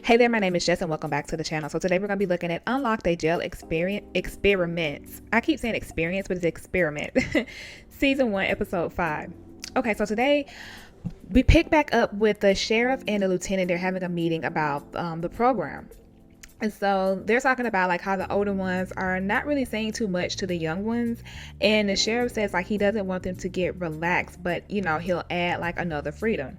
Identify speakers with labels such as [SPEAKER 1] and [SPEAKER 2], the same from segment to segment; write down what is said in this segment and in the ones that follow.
[SPEAKER 1] Hey there, my name is Jess and welcome back to the channel. So today we're going to be looking at Unlock They Jail Experiments. I keep saying experience, but it's experiment. Season 1, Episode 5. Okay, so today we pick back up with the sheriff and the lieutenant. They're having a meeting about the program. And so they're talking about like how the older ones are not really saying too much to the young ones. And the sheriff says like he doesn't want them to get relaxed, but he'll add like another freedom.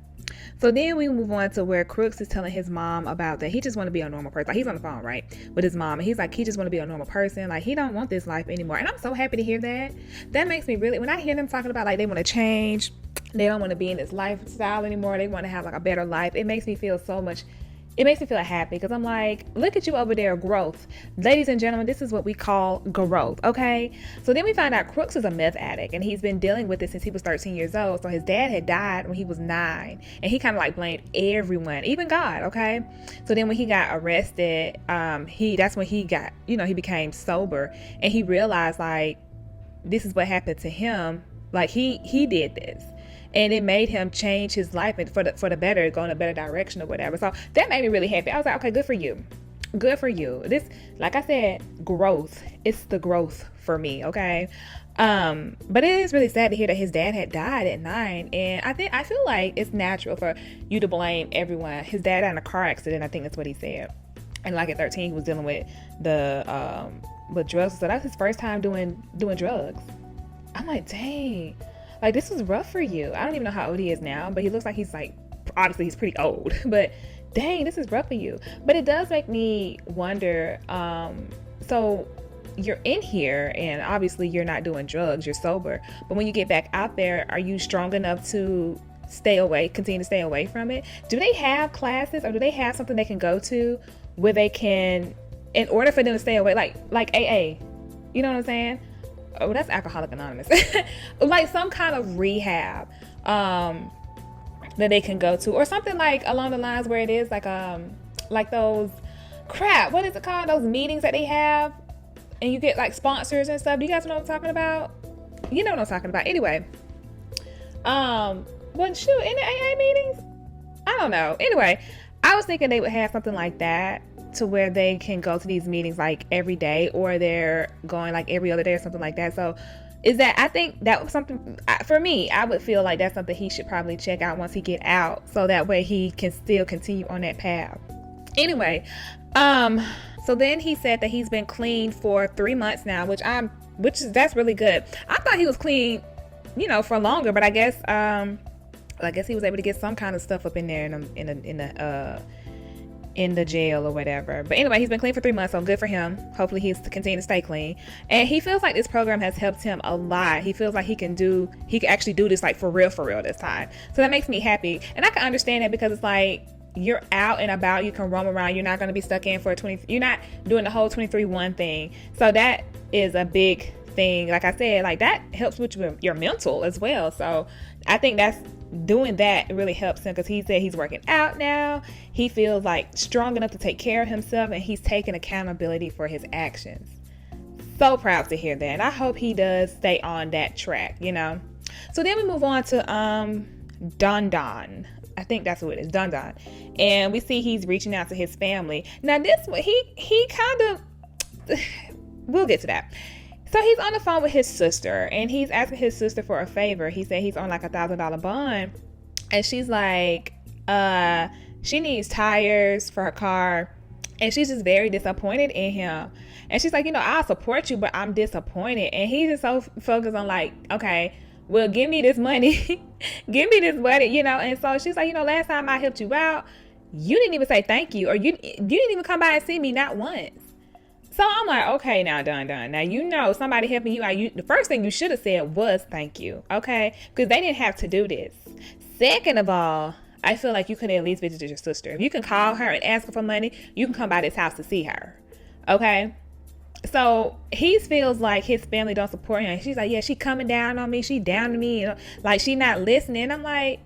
[SPEAKER 1] So then we move on to where Crooks is telling his mom about that he just want to be a normal person. Like he's on the phone, right, with his mom, and he's like, he just want to be a normal person. Like he don't want this life anymore. And I'm so happy to hear that. That makes me really, when I hear them talking about like they want to change, they don't want to be in this lifestyle anymore, they want to have like a better life, it makes me feel so much. It makes me feel happy because I'm like, look at you over there, growth. Ladies and gentlemen, this is what we call growth, okay? So then we find out Crooks is a meth addict, and he's been dealing with it since he was 13 years old. So his dad had died when he was 9, and he kind of like blamed everyone, even God, okay? So then when he got arrested, that's when he got, he became sober, and he realized like, this is what happened to him. Like he did this. And it made him change his life and for the better, go in a better direction or whatever. So that made me really happy. I was like, okay, good for you. Good for you. This, like I said, growth. It's the growth for me, okay? But it is really sad to hear that his dad had died at 9. And I feel like it's natural for you to blame everyone. His dad died in a car accident, I think that's what he said. And like at 13, he was dealing with with drugs. So that's his first time doing drugs. I'm like, dang. Like, this was rough for you. I don't even know how old he is now, but he looks like he's like, obviously he's pretty old, but dang, this is rough for you. But it does make me wonder, so you're in here and obviously you're not doing drugs, you're sober, but when you get back out there, are you strong enough to continue to stay away from it? Do they have classes or do they have something they can go to where they can, in order for them to stay away, like AA, you know what I'm saying? Oh, that's Alcoholic Anonymous. Like some kind of rehab that they can go to, or something like along the lines where it is like those what is it called? Those meetings that they have, and you get like sponsors and stuff. Do you guys know what I'm talking about? You know what I'm talking about. Anyway, but shoot, in the AA meetings, I don't know. Anyway, I was thinking they would have something like that, to where they can go to these meetings like every day, or they're going like every other day or something like that. So I think that was something for me. I would feel like that's something he should probably check out once he get out, so that way he can still continue on that path. Anyway, so then he said that he's been clean for 3 months now, that's really good. I thought he was clean, for longer, but I guess he was able to get some kind of stuff up in there in the jail or whatever. But anyway, he's been clean for 3 months, so good for him. Hopefully he's continue to stay clean. And he feels like this program has helped him a lot. He feels like he can actually do this like for real this time. So that makes me happy. And I can understand that, because it's like you're out and about, you can roam around, you're not going to be stuck in for you're not doing the whole 23-1 thing. So that is a big thing. Like I said, like that helps with your mental as well. So I think doing that really helps him, because he said he's working out now. He feels like strong enough to take care of himself, and he's taking accountability for his actions. So proud to hear that, and I hope he does stay on that track. So then we move on to Don. I think that's who it is, Don. And we see he's reaching out to his family. Now this one, he kind of we'll get to that. So he's on the phone with his sister, and he's asking his sister for a favor. He said he's on like $1,000 bond, and she's like, she needs tires for her car, and she's just very disappointed in him. And she's like, I'll support you, but I'm disappointed. And he's just so focused on like, okay, well, give me this money, give me this money, And so she's like, last time I helped you out, you didn't even say thank you, or you didn't even come by and see me, not once. So I'm like, okay, now, Don. Now, somebody helping you out. The first thing you should have said was thank you, okay? Because they didn't have to do this. Second of all, I feel like you could at least visit your sister. If you can call her and ask her for money, you can come by this house to see her, okay? So he feels like his family don't support him. She's like, yeah, she coming down on me. She down to me. Like she not listening. I'm like,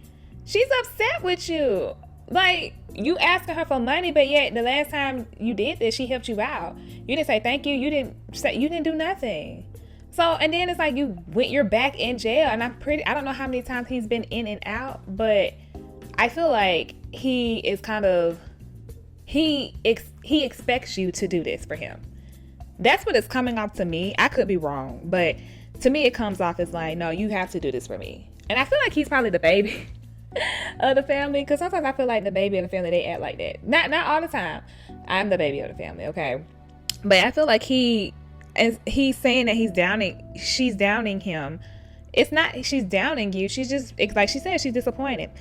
[SPEAKER 1] she's upset with you. Like, you asking her for money, but yet the last time you did this, she helped you out. You didn't say thank you. You didn't do nothing. So, and then it's like you're back in jail, and I don't know how many times he's been in and out, but I feel like he is kind of he expects you to do this for him. That's what it's coming off to me. I could be wrong, but to me it comes off as like, no, you have to do this for me. And I feel like he's probably the baby of the family, because sometimes I feel like the baby of the family, they act like that. Not all the time. I'm the baby of the family, okay? But I feel like he's saying that she's downing him. It's not she's downing you. She's just, like she said, she's disappointed.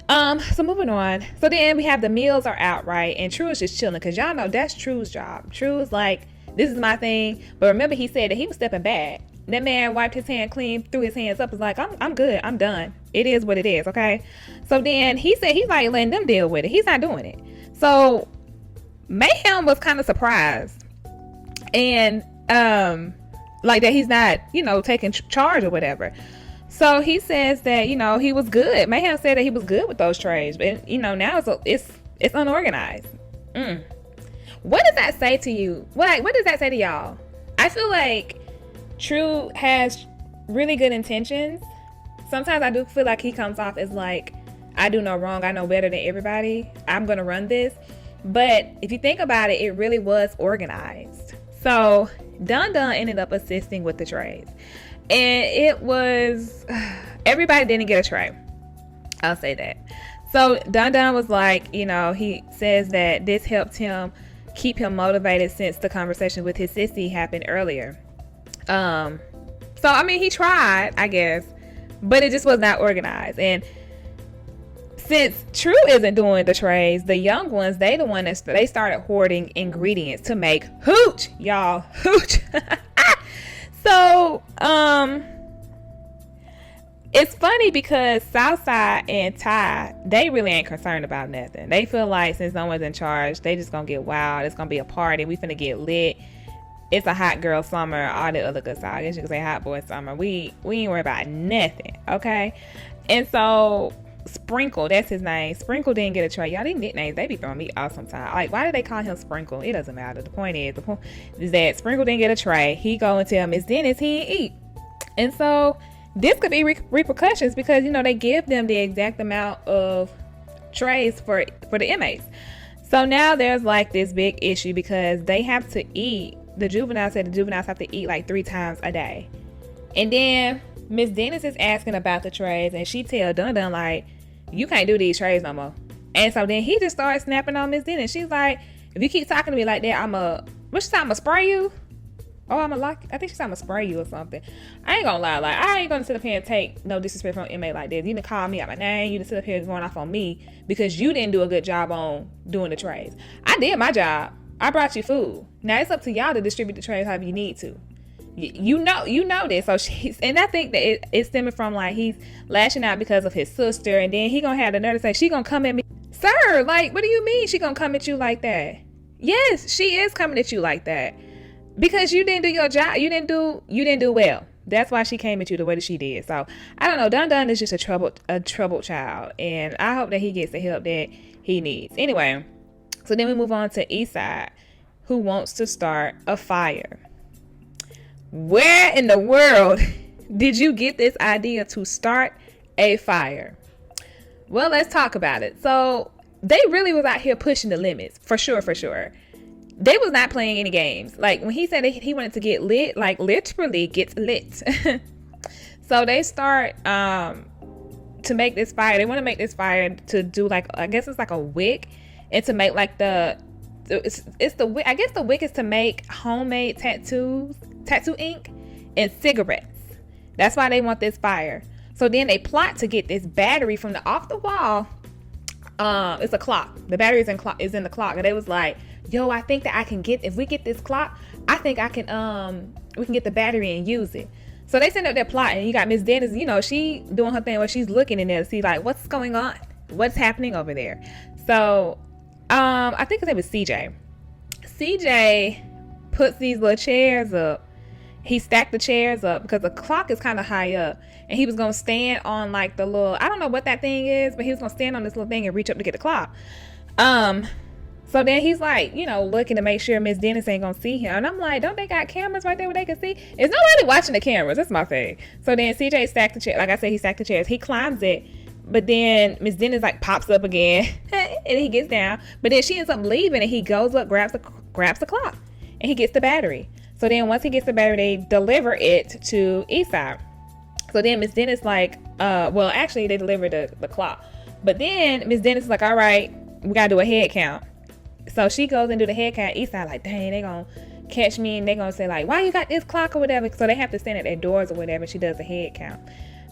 [SPEAKER 1] So moving on. So then we have the meals are out, right? And True is just chilling, because y'all know that's True's job. True's like, this is my thing. But remember, he said that he was stepping back. That man wiped his hand clean, threw his hands up, was like, I'm good, I'm done. It is what it is, okay? So then he said he's like letting them deal with it. He's not doing it. So Mayhem was kind of surprised. And like that he's not, taking charge or whatever. So he says that, he was good. Mayhem said that he was good with those trays. But, now it's unorganized. What does that say to you? What does that say to y'all? I feel like True has really good intentions. Sometimes I do feel like he comes off as like, I do no wrong, I know better than everybody, I'm gonna run this. But if you think about it, it really was organized. So Dun Dun ended up assisting with the trays, and it was, everybody didn't get a tray, I'll say that. So Dun Dun was like, he says that this helped him keep him motivated since the conversation with his sissy happened earlier. So I mean, he tried, I guess, but it just was not organized. And since True isn't doing the trays, the young ones, they started hoarding ingredients to make Hooch, y'all. Hooch. So it's funny because Southside and Ty, they really ain't concerned about nothing. They feel like since no one's in charge, they just gonna get wild. It's gonna be a party. We finna get lit. It's a hot girl summer, all the other good stuff. I guess you could say hot boy summer. We ain't worried about nothing, okay? And so Sprinkle, that's his name. Sprinkle didn't get a tray. Y'all, these nicknames, they be throwing me off sometimes. Like, why do they call him Sprinkle? It doesn't matter. The point is that Sprinkle didn't get a tray. He go and tell Miss Dennis he didn't eat. And so this could be repercussions, because they give them the exact amount of trays for the inmates. So now there's like this big issue, because they have to eat. The juveniles said the juveniles have to eat like 3 times a day. And then Miss Dennis is asking about the trays, and she tell Dun Dun like, you can't do these trays no more. And so then he just started snapping on Miss Dennis. She's like, if you keep talking to me like that, what she said, I'ma spray you? Oh, I think she said I'ma spray you or something. I ain't gonna lie, like, I ain't gonna sit up here and take no disrespect from an inmate like this. You didn't call me out my name. You didn't sit up here going off on me because you didn't do a good job on doing the trays. I did my job. I brought you food. Now it's up to y'all to distribute the trays however you need to. You know this. So and I think that it's stemming from like he's lashing out because of his sister, and then he gonna have the nerve to say she gonna come at me, sir. Like, what do you mean she gonna come at you like that? Yes, she is coming at you like that because you didn't do your job. You didn't do well. That's why she came at you the way that she did. So I don't know. Dun Dun is just a troubled child, and I hope that he gets the help that he needs. Anyway, so then we move on to Eastside, who wants to start a fire. Where in the world did you get this idea to start a fire? Well, let's talk about it. So they really was out here pushing the limits, for sure. They was not playing any games. Like when he said that he wanted to get lit, like literally get lit. So they start to make this fire. They want to make this fire to do like, I guess it's like a wick, and to make like it's the wick. I guess the wick is to make homemade tattoo ink and cigarettes. That's why they want this fire. So then they plot to get this battery from off the wall. It's a clock. The battery is in the clock, and they was like, yo, I think that if we get this clock, I think we can get the battery and use it. So they send up their plot, and you got Miss Dennis, she doing her thing where she's looking in there to see like what's going on, what's happening over there. So I think his name was CJ. CJ puts these little chairs up. He stacked the chairs up because the clock is kind of high up, and he was going to stand on like the little, I don't know what that thing is, but he was going to stand on this little thing and reach up to get the clock. So then he's like, looking to make sure Miss Dennis ain't going to see him. And I'm like, don't they got cameras right there where they can see? Is nobody watching the cameras? That's my thing. So then CJ stacked the chair. Like I said, he stacked the chairs. He climbs it, But then Miss Dennis like pops up again and he gets down. But then she ends up leaving and he goes up, grabs the clock, and he gets the battery. So then once he gets the battery, they deliver it to Eastside. So then Miss Dennis like, well, actually they delivered the clock. But then Miss Dennis is like, all right, we gotta do a head count. So she goes and do the head count. Eastside like, dang, they gonna catch me and they gonna say like, why you got this clock or whatever. So they have to stand at their doors or whatever. She does the head count.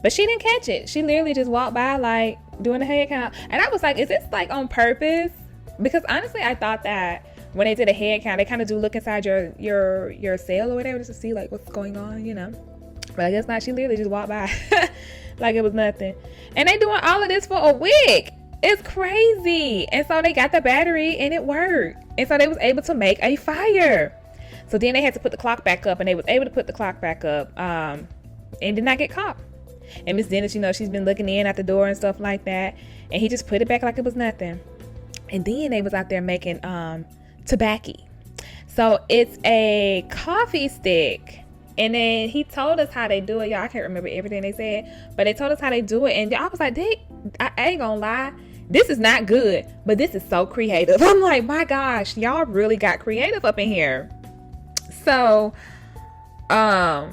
[SPEAKER 1] But she didn't catch it. She literally just walked by like doing the head count. And I was like, is this like on purpose? Because honestly, I thought that when they did a head count, they kind of do look inside your cell or whatever just to see like what's going on, you know. But I guess not. She literally just walked by like it was nothing. And they doing all of this for a week. It's crazy. And so they got the battery and it worked. And so they was able to make a fire. So then they had to put the clock back up, and they was able to put the clock back up and did not get caught. And Miss Dennis, you know, she's been looking in at the door and stuff like that. And he just put it back like it was nothing. And then they was out there making tobacco. So it's a coffee stick. And then he told us how they do it. Y'all, I can't remember everything they said, but they told us how they do it. And I was like, I ain't gonna lie. This is not good, but this is so creative. I'm like, my gosh, y'all really got creative up in here. So, okay,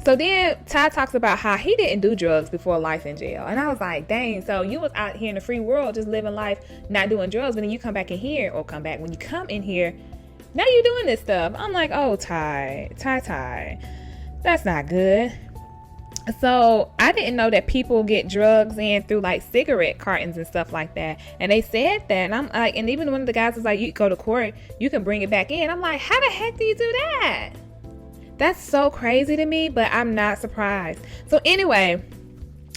[SPEAKER 1] so then Ty talks about how he didn't do drugs before life in jail. And I was like, dang, so you was out here in the free world just living life, not doing drugs. But then you come back in here, when you come in here, now you're doing this stuff. I'm like, oh, Ty, that's not good. So I didn't know that people get drugs in through like cigarette cartons and stuff like that. And they said that, and I'm like, and even one of the guys was like, you go to court, you can bring it back in. I'm like, how the heck do you do that? That's so crazy to me, but I'm not surprised. So anyway,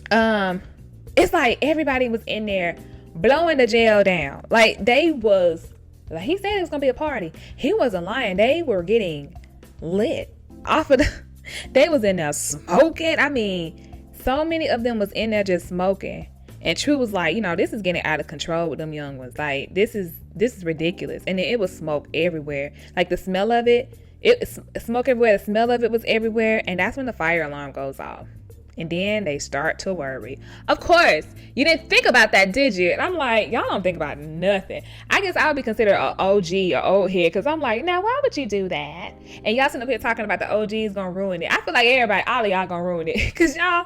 [SPEAKER 1] it's like everybody was in there blowing the jail down. Like he said it was gonna be a party. He wasn't lying. They were getting lit off of they was in there smoking. I mean, so many of them was in there just smoking. And True was like, you know, this is getting out of control with them young ones. Like, this is ridiculous. And then it was smoke everywhere. Like the smell of it smoke everywhere. The smell of it was everywhere. And that's when the fire alarm goes off. And then they start to worry. Of course, you didn't think about that, did you? And I'm like, y'all don't think about nothing. I guess I would be considered an OG or old head, because I'm like, now why would you do that? And y'all sitting up here talking about the OGs gonna ruin it. I feel like all of y'all gonna ruin it, because y'all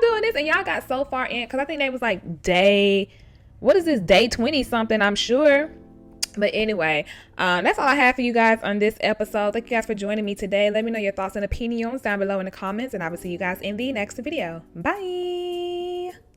[SPEAKER 1] doing this and y'all got so far in. Because I think they was like day 20 something, I'm sure. But anyway, that's all I have for you guys on this episode. Thank you guys for joining me today. Let me know your thoughts and opinions down below in the comments, and I will see you guys in the next video. Bye.